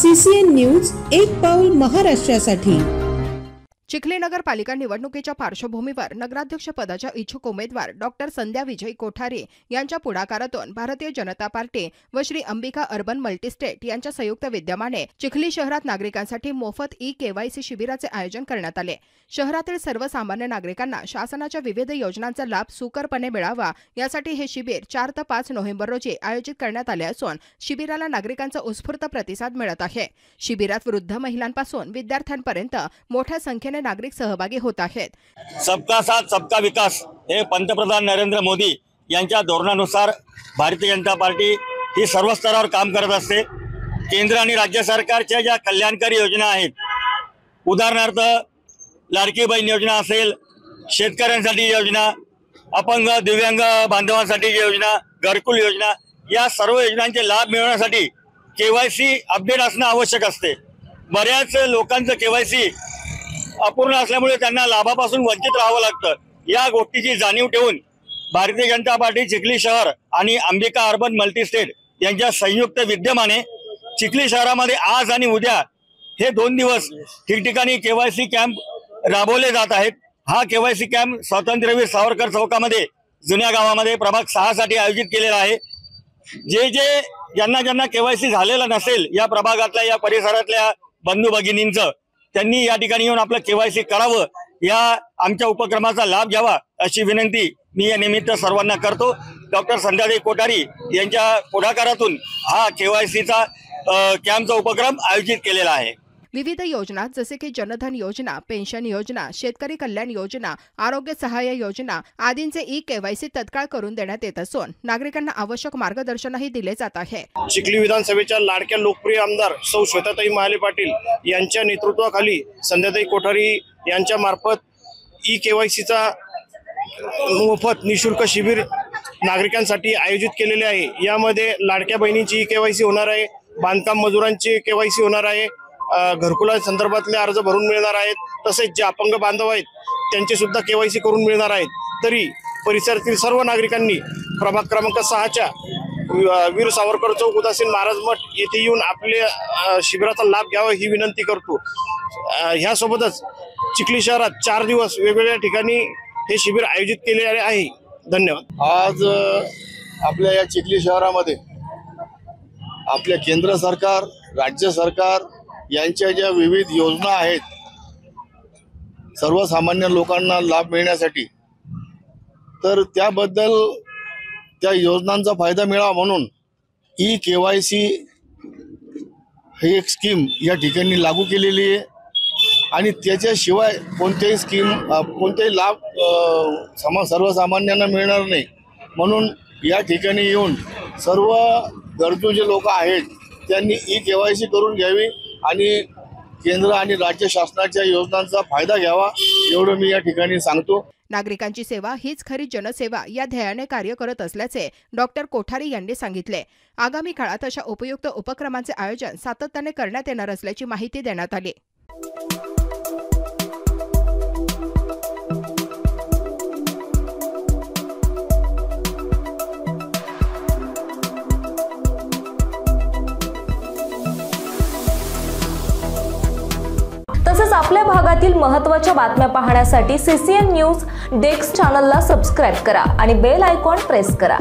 CCN news, एक पाऊल महाराष्ट्रासाठी। चिखली नगरपालिका निवडणुकीच्या पार्श्वभूमीवर नगराध्यक्ष पदाच्या इच्छुक उमेदवार डॉक्टर संध्या विजय कोठारी यांच्या पुढाकारातून भारतीय जनता पार्टी व श्री अंबिका अर्बन मल्टीस्टेट यांच्या संयुक्त विद्यमाने चिखली शहरात नागरिकांसाठी मोफत ई-KYC शिबिराचे आयोजन करण्यात आले। शहरातील सर्वसामान्य नागरिकांना शासनाच्या विविध योजनांचा लाभ सुकरपणे मिळावा यासाठी हे शिबिर 4 ते 5 नोव्हेंबर रोजी आयोजित करण्यात आले असून शिबिराला नागरिकांचा उत्स्फूर्त प्रतिसाद मिळत आहे। शिबिरात वृद्ध महिलांपासून विद्यार्थ्यांपर्यंत मोठ्या संख्येने नागरिक सहभागी होत आहेत। सबका साथ सबका विकास हे पंतप्रधान नरेंद्र मोदी यांच्या धोरणानुसार भारतीय जनता पार्टी ही सर्व स्तरावर काम करत असते। केंद्र आणि राज्य सरकारच्या ज्या कल्याणकारी योजना आहेत, उदाहरणार्थ लाडकी बहीण योजना असेल, शेतकऱ्यांसाठी योजना, अपंग दिव्यांग बांधवांसाठी योजना, घरकुल योजना, या सर्व योजनांचे लाभ मिळवण्यासाठी KYC अपडेट असणं आवश्यक असते। बऱ्याच लोकांचं KYC अपूर्ण असल्यामुळे त्यांना लाभापासून वंचित राहावं लागतं। या गोष्टीची जाणीव ठेवून भारतीय जनता पार्टी चिखली शहर आणि अंबिका अर्बन मल्टीस्टेट यांच्या संयुक्त विद्यमाने चिखली शहरामध्ये आज आणि उद्या हे 2 दिवस ठिकठिकाणी KYC कॅम्प राबवले जात आहेत। हा KYC कॅम्प स्वातंत्र्यवीर सावरकर चौकामध्ये जुन्या गावामध्ये प्रभाग 6 साठी आयोजित केलेला आहे। ज्यांना KYC झालेला नसेल या प्रभागातल्या या परिसरातल्या बंधू भगिनींचं, त्यांनी या ठिकाणी येऊन आपलं KYC करावं, या आमच्या उपक्रमाचा लाभ घ्यावा अशी विनंती मी या निमित्त सर्वांना करतो। डॉक्टर संध्या कोठारी यांच्या पुढाकारातून हा KYCचा कॅम्पचा उपक्रम आयोजित केलेला आहे। विविध योजना जसे की जनधन योजना, पेन्शन योजना, शेतकरी कल्याण योजना, आरोग्य सहाय्य योजना आदींचे ई-KYC तत्काळ करून देण्यात येत असून नागरिकांना आवश्यक मार्गदर्शनही दिले जात आहे। चिखली विधानसभेच्या लाडक्या लोकप्रिय आमदार सौ श्वेताताई महाले पाटील यांच्या नेतृत्वाखाली संध्याताई कोठारी यांच्या मार्फत ई-KYCचा मोफत निशुल्क शिबिर नागरिकांसाठी आयोजित केलेले आहे। यामध्ये लाडक्या बहिणींची ई-KYC होणार आहे, बांधकाम मजुरांची KYC होणार आहे, घरकुला संदर्भातले अर्ज भरून मिळणार आहेत, तसेच जे अपंग बांधव आहेत त्यांचे सुद्धा KYC करून मिळणार आहेत। तरी परिसरातील सर्व नागरिकांनी प्रभाग क्रमांक 6च्या वीर सावरकर चौक उदासीन महाराज मठ येथे येऊन आपल्या शिबिराचा लाभ घ्यावा ही विनंती करतो। ह्यासोबतच चिखली शहरात 4 दिवस वेगवेगळ्या ठिकाणी हे शिबिर आयोजित केलेले आहे। धन्यवाद। आज आपल्या या चिखली शहरामध्ये आपल्या केंद्र सरकार, राज्य सरकार यांच्या ज्या विविध योजना आहेत, सर्वसामान्य लोकांना लाभ मिळण्यासाठी, तर त्याबद्दल त्या योजनांचा फायदा मिळावा म्हणून ई-KYC ही एक स्कीम या ठिकाणी लागू केलेली आहे आणि त्याच्याशिवाय कोणतेही स्कीम, कोणतेही लाभ सर्वसामान्यांना मिळणार नाही। म्हणून या ठिकाणी येऊन सर्व गरजू जे लोक आहेत त्यांनी ई-KYC करून घ्यावी आणि केंद्र आणि राज्य शासनाच्या योजनांचा फायदा घ्यावा, एवढं मी या ठिकाणी सांगतो। नागरिकांची सेवा हीच खरी जनसेवा या ध्येयाने कार्य करत असल्याचे डॉक्टर कोठारी यांनी सांगितले। आगामी काळात अशा उपयुक्त उपक्रमांचे आयोजन सातत्याने करण्यात येणार असल्याची माहिती देण्यात आली। तसेच आपल्या भागातील महत्त्वाच्या बातम्या पाहण्यासाठी CCN न्यूज डेस्क चॅनलला सबस्क्राइब करा आणि बेल आयकॉन प्रेस करा।